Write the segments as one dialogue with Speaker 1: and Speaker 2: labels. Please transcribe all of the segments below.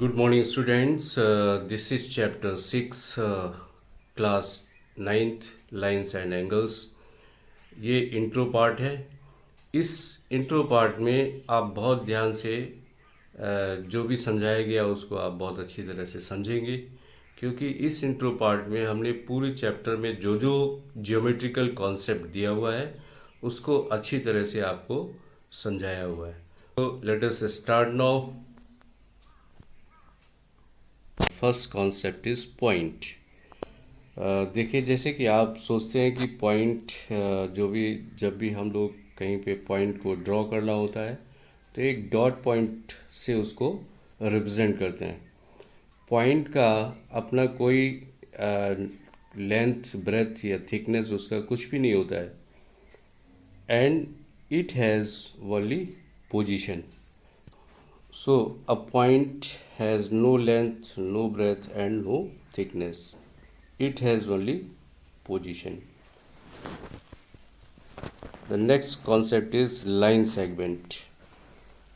Speaker 1: Good morning, students. This is chapter 6, class 9th, lines and angles. ये intro part है। इस intro part में आप बहुत ध्यान से जो भी समझाया गया उसको आप बहुत अच्छी तरह से समझेंगे, क्योंकि इस इंट्रो पार्ट में हमने पूरे चैप्टर में जो जो ज्योमेट्रिकल कॉन्सेप्ट दिया हुआ है उसको अच्छी तरह से आपको समझाया हुआ है। तो let us start now. First concept is point. देखिए, जैसे कि आप सोचते हैं कि पॉइंट जब भी हम लोग कहीं पे पॉइंट को ड्रॉ करना होता है तो एक डॉट पॉइंट से उसको रिप्रेजेंट करते हैं। पॉइंट का अपना कोई लेंथ, ब्रेथ या थिकनेस उसका कुछ भी नहीं होता है, and it has only position. So a point has no length, no breadth and no thickness. It has only position. The next concept is line segment.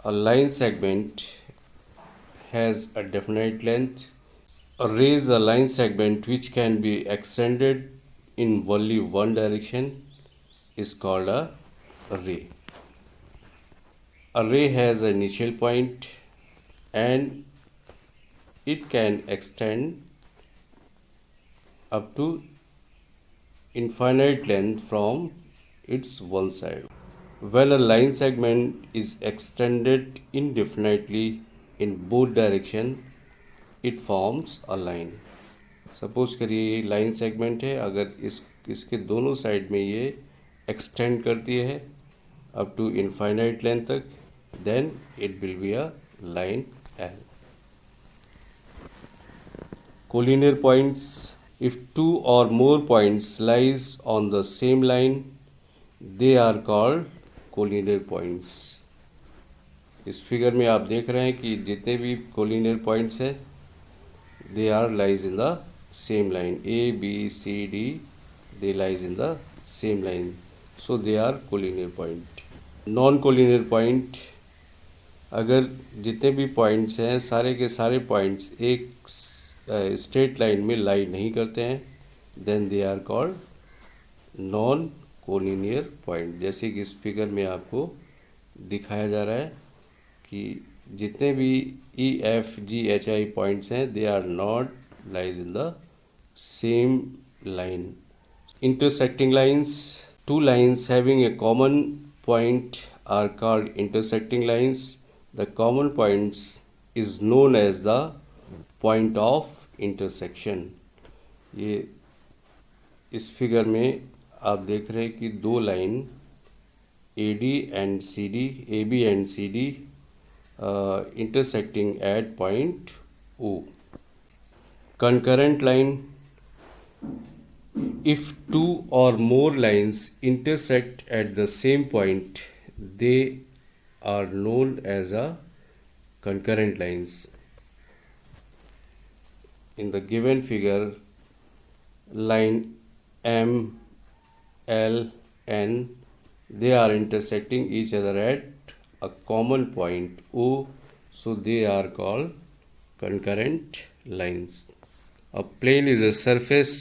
Speaker 1: A line segment has a definite length. A ray is a line segment which can be extended in only one direction is called a ray. A ray has an initial point and it can extend up to infinite length from its one side. When a line segment is extended indefinitely in both direction, it forms a line. Suppose करिए ये line segment है, अगर इसके दोनों side में ये extend करती है अप टू इनफाइनाइट लेंथ तक, then it will be a line L. Collinear points. If two or more points lies on the same line, they are called collinear points. इस फिगर में आप देख रहे हैं कि जितने भी collinear points है, they are lies in the same line. A, B, C, D, they lies in the same line. So they are collinear point. Non-collinear point, अगर जितने भी पॉइंट्स हैं सारे के सारे पॉइंट्स एक स्ट्रेट लाइन में लाई नहीं करते हैं, then they are called non collinear point. जैसे कि इस फिगर में आपको दिखाया जा रहा है कि जितने भी E F G H I points हैं, they are not lies in the same line. Intersecting lines. Two lines having a common point are called intersecting lines. The common points is known as the point of intersection. ये इस figure में आप देख रहे हैं कि दो line AD and CD, AB and CD intersecting at point O. Concurrent line. If two or more lines intersect at the same point, they are known as a concurrent lines. In the given figure, line M, L, N, they are intersecting each other at a common point O, so they are called concurrent lines. A plane is a surface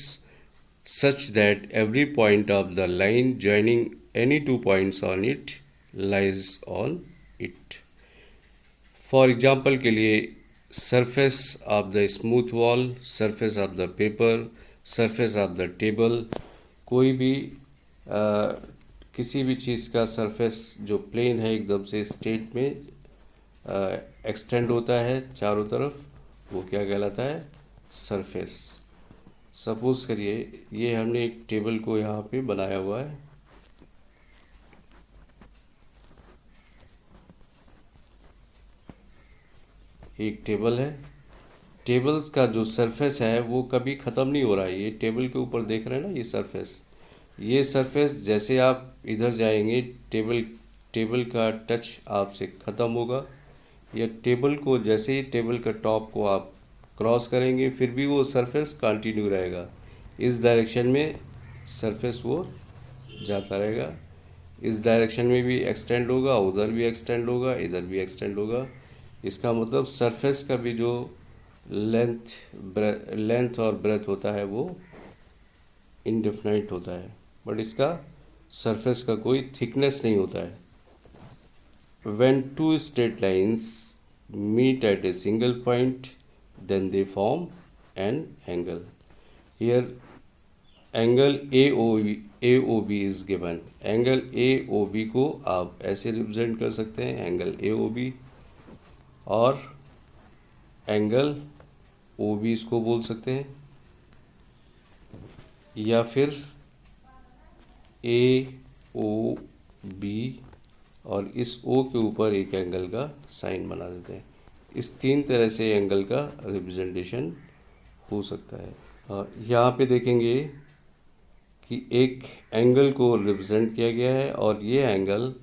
Speaker 1: such that every point of the line joining any 2 points on it lies on it. For example के लिए surface of the smooth wall, surface of the paper, surface of the table, कोई भी किसी भी चीज़ का surface जो plane है एकदम से स्ट्रेट में एक्सटेंड होता है चारों तरफ, वो क्या कहलाता है? सरफेस. सपोज करिए ये हमने एक टेबल को यहाँ पे बनाया हुआ है. एक टेबल है. टेबल्स का जो सरफेस है वो कभी ख़त्म नहीं हो रहा है. ये टेबल के ऊपर देख रहे हैं ना, ये सरफेस जैसे आप इधर जाएंगे टेबल का टच आपसे ख़त्म होगा, या टेबल को जैसे ही टेबल का टॉप को आप क्रॉस करेंगे फिर भी वो सरफेस कंटिन्यू रहेगा. इस डायरेक्शन में सरफेस वो जाता रहेगा. इस डायरेक्शन में भी एक्सटेंड होगा, उधर भी एक्सटेंड होगा, इधर भी एक्सटेंड होगा. इसका मतलब सरफेस का भी जो लेंथ और ब्रेथ होता है वो इनडेफिनाइट होता है, बट इसका सरफेस का कोई थिकनेस नहीं होता है. When two straight lines meet at a single point, then they form an angle. Here, angle AOB is given. Angle AOB को आप ऐसे रिप्रेजेंट कर सकते हैं, एंगल AOB, और एंगल OB इसको बोल सकते हैं, या फिर AOB और इस O के ऊपर एक एंगल का साइन बना देते हैं. इस तीन तरह से एंगल का रिप्रेजेंटेशन हो सकता है. यहाँ पे देखेंगे कि एक एंगल को रिप्रेजेंट किया गया है और ये एंगल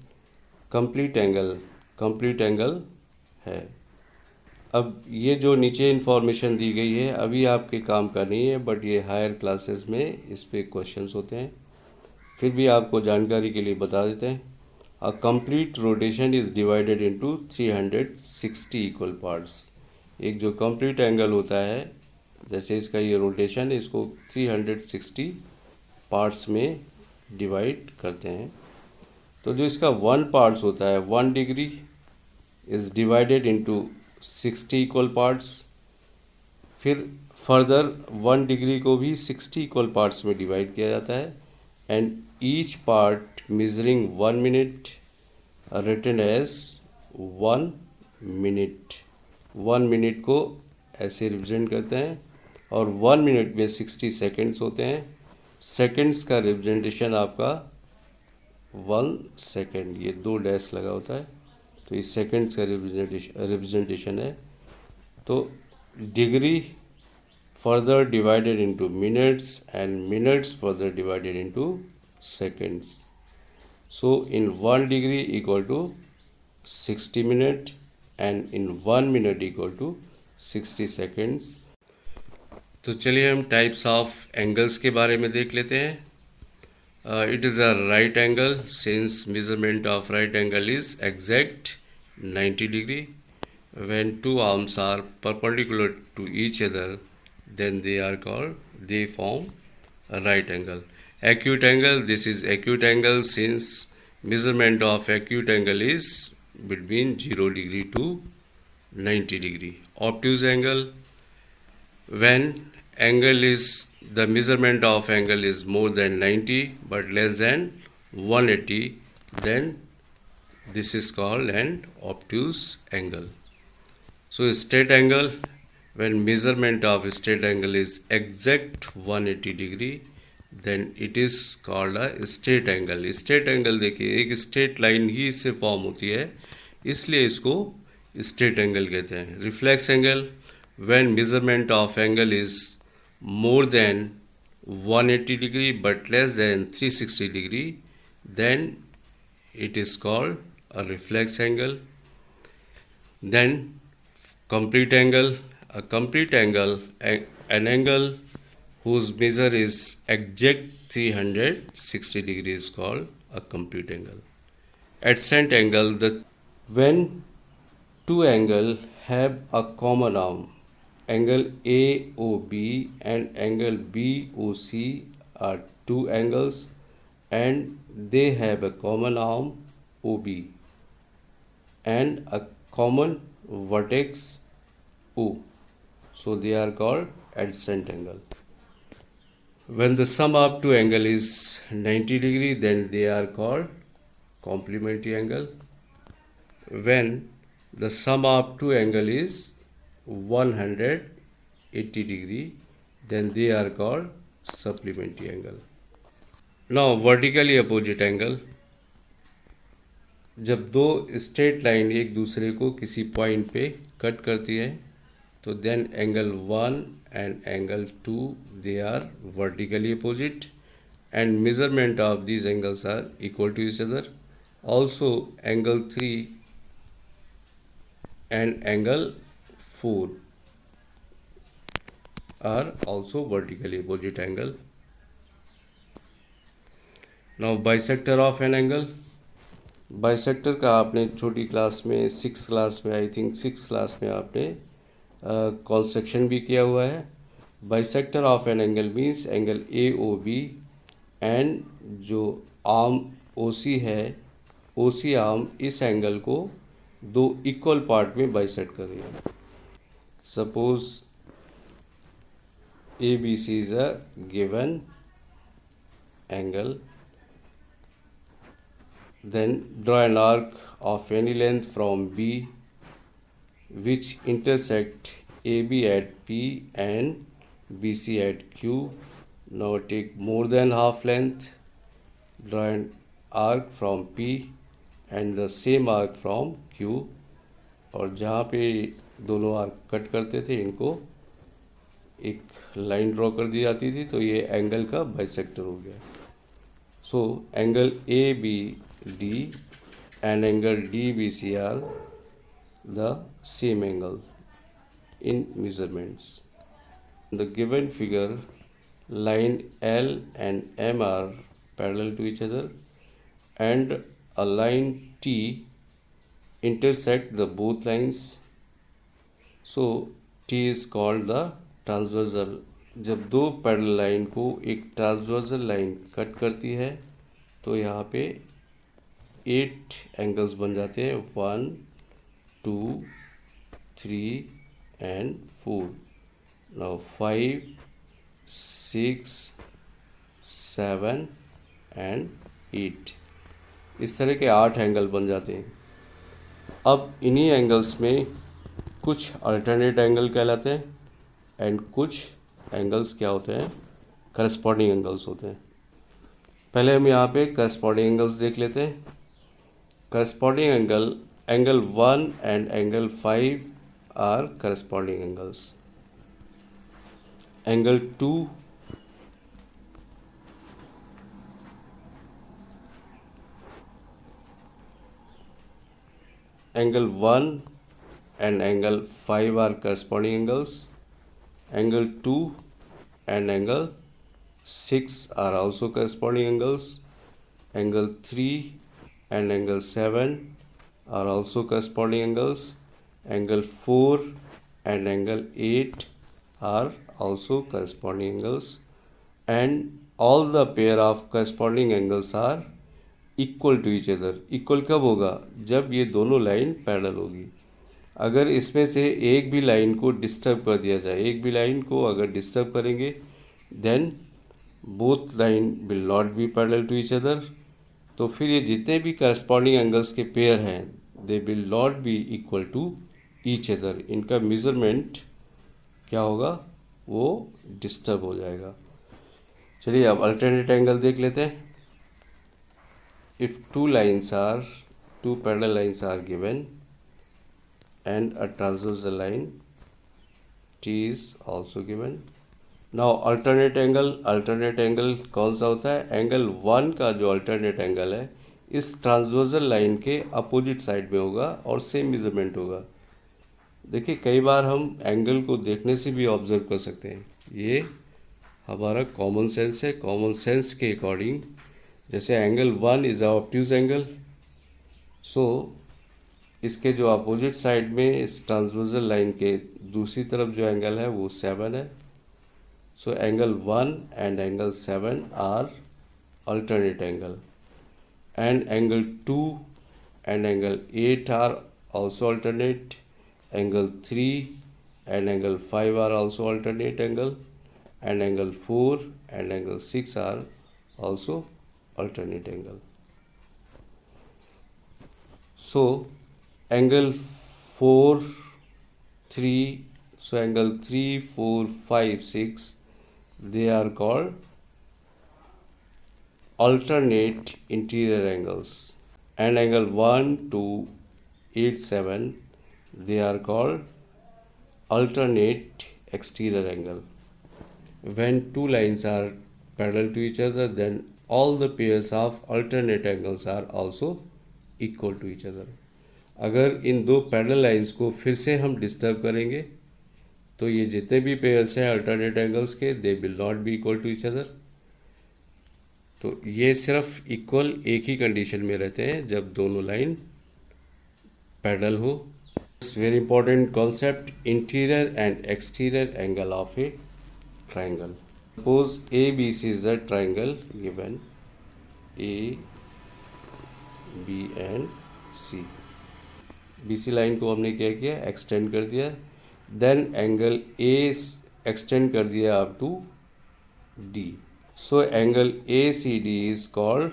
Speaker 1: कंप्लीट एंगल है. अब ये जो नीचे इन्फॉर्मेशन दी गई है अभी आपके काम का नहीं है, बट ये हायर क्लासेस में इस पे क्वेश्चंस होते हैं. फिर भी आपको जानकारी के लिए बता देते हैं. A complete rotation is divided into 360 equal parts. एक जो complete angle होता है, जैसे इसका ये rotation है, इसको 360 parts में divide करते हैं. तो जो इसका 1 parts होता है, 1 degree is divided into 60 equal parts. फिर further 1 degree को भी 60 equal parts में divide किया जाता है, and each part measuring 1 minute written as 1 minute. 1 minute को ऐसे रिप्रेजेंट करते हैं, और 1 मिनट में 60 सेकेंड्स होते हैं. सेकेंड्स का रिप्रेजेंटेशन आपका 1 सेकेंड, ये 2 डैश लगा होता है, तो इस सेकेंड्स का रिप्रेजेंटेशन है. तो degree further divided into minutes and minutes further divided into seconds. So in 1 degree equal to 60 minutes and in 1 minute equal to 60 seconds. तो चलिए हम टाइप्स ऑफ एंगल्स के बारे में देख लेते हैं. It is a right angle since measurement of right angle is exact 90 degree. When two arms are perpendicular to each other, then they form a right angle. Acute angle, this is acute angle since measurement of acute angle is between 0 degree to 90 degree. Obtuse angle, when the measurement of angle is more than 90 but less than 180, then this is called an obtuse angle. So straight angle, when measurement of straight angle is exact 180 degree, then it is called a straight angle. Straight angle देखिए, एक straight line ही इससे form होती है, इसलिए इसको straight angle कहते हैं. Reflex angle, when measurement of angle is more than 180 degree but less than 360 degree, then it is called a reflex angle. Then complete angle, a complete angle, an angle whose measure is exact 360 degrees is called a complete angle. Adjacent angle, when two angles have a common arm, angle AOB and angle BOC are two angles and they have a common arm OB and a common vertex O. So they are called adjacent angle. When the sum of two angle is 90 degree, then they are called complementary angle. When the sum of two angle is 180 degree, then they are called supplementary angle. Now vertically opposite angle, जब दो straight line एक दूसरे को किसी point पे cut करती है, तो then angle 1 and angle 2 they are vertically opposite and measurement of these angles are equal to each other. Also angle 3 and angle 4 are also vertically opposite angle. Now bisector of an angle, bisector का आपने छोटी class में, six class में, I think six class में आपने construction भी किया हुआ है। Bisector of an angle means angle A O B and जो आर्म ओ सी है, ओ सी आर्म इस एंगल को दो इक्वल पार्ट में बाइसेक्ट कर रही है। Suppose A B C is a given angle, then draw an arc of any length from B which intersect AB at P and BC at Q. Now take more than half length, draw an arc from P and the same arc from Q. और जहाँ पे दोनों arc cut करते थे इनको एक line draw कर दी जाती थी, तो ये एंगल का बाइसेक्टर हो गया। So angle ABD and angle DBC are the same angle in measurements. The given figure, line L and M are parallel to each other and a line T intersect the both lines. So T is called the transversal. जब दो parallel line को एक transversal line cut करती है तो यहाँ पे 8 angles बन जाते हैं, 1 2 3 एंड 4। नाउ 5 6 7 एंड 8, इस तरह के 8 एंगल बन जाते हैं। अब इन्हीं एंगल्स में कुछ अल्टरनेट एंगल कहलाते हैं एंड कुछ एंगल्स क्या होते हैं, करस्पॉन्डिंग एंगल्स होते हैं। पहले हम यहाँ पे करस्पॉन्डिंग एंगल्स देख लेते हैं। Corresponding angle, angle 1 and angle 5 are corresponding angles. Angle 2 angle 1 and angle 5 are corresponding angles. Angle 2 and angle 6 are also corresponding angles. Angle 3 and angle 7 are also corresponding angles. Angle 4 and angle 8 are also corresponding angles. And all the pair of corresponding angles are equal to each other. इक्वल कब होगा, जब ये दोनों line parallel होगी। अगर इसमें से एक भी लाइन को डिस्टर्ब कर दिया जाए, एक भी लाइन को अगर डिस्टर्ब करेंगे then both line will not be parallel to each other. तो फिर ये जितने भी करस्पॉन्डिंग एंगल्स के पेयर हैं they will not be equal to each other. इनका मेजरमेंट क्या होगा, वो डिस्टर्ब हो जाएगा। चलिए अब अल्टरनेट एंगल देख लेते हैं। If two parallel lines are given and a transversal line T is also given. Now alternate angle कौन सा होता है, एंगल 1 का जो अल्टरनेट एंगल है इस ट्रांसवर्सल लाइन के अपोजिट साइड में होगा और सेम मेजरमेंट होगा। देखिए कई बार हम एंगल को देखने से भी ऑब्जर्व कर सकते हैं, ये हमारा कॉमन सेंस है। कॉमन सेंस के अकॉर्डिंग जैसे एंगल 1 इज़ ऑब्ट्यूज एंगल, सो इसके जो अपोजिट साइड में इस ट्रांसवर्सल लाइन के दूसरी तरफ जो एंगल है वो 7 है। So angle 1 and angle 7 are alternate angle and angle 2 and angle 8 are also alternate. Angle 3 and angle 5 are also alternate angle and angle 4 and angle 6 are also alternate angle. So angle 4 3, so angle 3 4 5 6 they are called alternate interior angles, and angle 1 2 8 7 they are called alternate exterior angle. When two lines are parallel to each other then all the pairs of alternate angles are also equal to each other. अगर इन दो parallel lines को फिर से हम disturb करेंगे तो ये जितने भी पेयर्स हैं अल्टरनेट एंगल्स के they will not be equal to each other. तो ये सिर्फ इक्वल एक ही कंडीशन में रहते हैं जब दोनों लाइन पैरेलल हो. Very important concept, interior and exterior angle of A triangle. Suppose ABC is a triangle given A, B and C. BC line को हमने क्या किया, एक्सटेंड कर दिया. देन एंगल A एक्सटेंड कर दिया up to D. So angle ACD is called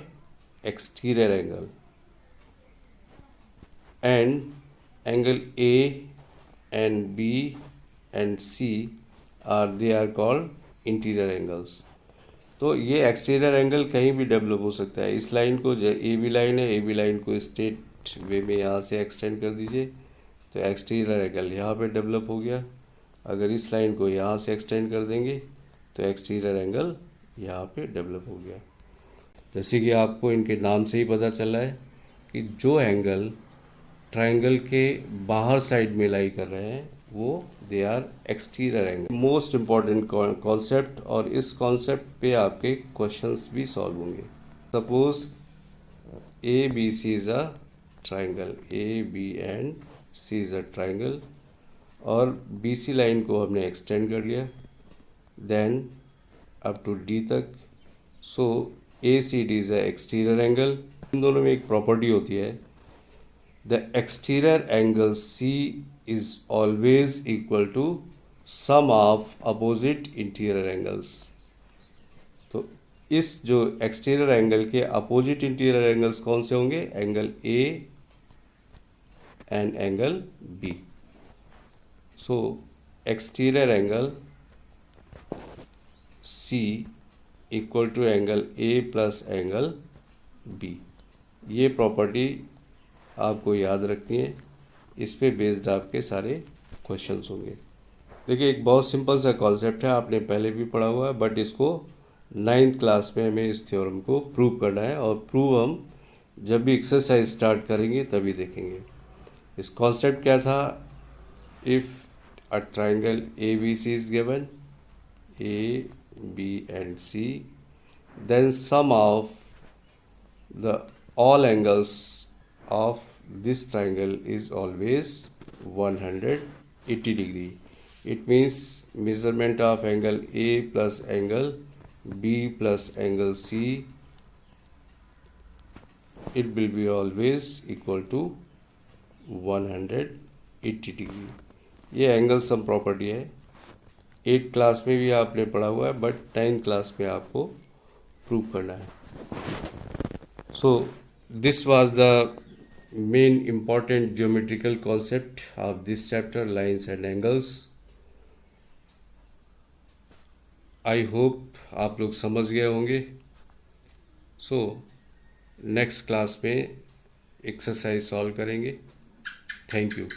Speaker 1: exterior angle, and angle A and B and C they are called interior angles. तो ये एक्सटीरियर एंगल कहीं भी डेवलप हो सकता है. इस लाइन को जो ए बी लाइन है, ए बी लाइन को स्ट्रेट वे में यहाँ से एक्सटेंड कर दीजिए तो एक्सटीरियर एंगल यहाँ पे डेवलप हो गया. अगर इस लाइन को यहाँ से एक्सटेंड कर देंगे तो एक्सटीरियर एंगल यहाँ पे डेवलप हो गया. जैसे कि आपको इनके नाम से ही पता चला है कि जो एंगल ट्रायंगल के बाहर साइड में लाई कर रहे हैं वो they are exterior angle. Most important concept, और इस कॉन्सेप्ट पे आपके क्वेश्चंस भी सॉल्व होंगे. Suppose A B C is a triangle, A B and C is a triangle, और बी सी लाइन को हमने एक्सटेंड कर लिया देन अप टू डी तक. So A C D is a exterior angle. इन दोनों में एक प्रॉपर्टी होती है, the exterior angle C is always equal to sum of opposite interior angles. तो इस जो एक्सटीरियर एंगल के अपोजिट इंटीरियर एंगल्स कौन से होंगे, angle A and angle B. So exterior angle C equal to angle A plus angle B. ये property आपको याद रखनी है, इस पे बेस्ड आपके सारे क्वेश्चंस होंगे. देखिए एक बहुत सिंपल सा कॉन्सेप्ट है, आपने पहले भी पढ़ा हुआ है, बट इसको 9th क्लास में हमें इस थ्योरम को प्रूव करना है, और प्रूव हम जब भी एक्सरसाइज स्टार्ट करेंगे तभी देखेंगे. इस कॉन्सेप्ट क्या था, if a triangle A B C is given, A B and C, then sum of the all angles of this triangle is always 180 degree. It means measurement of angle A plus angle B plus angle C, it will be always equal to 180 degree. ये angle sum property है, 8th class में भी आपने पढ़ा हुआ है, but 9th class में आपको प्रूव करना है. So this was the main important geometrical concept of this chapter, lines and angles. I hope आप लोग समझ गए होंगे. सो नेक्स्ट क्लास में एक्सरसाइज सॉल्व करेंगे. Thank you.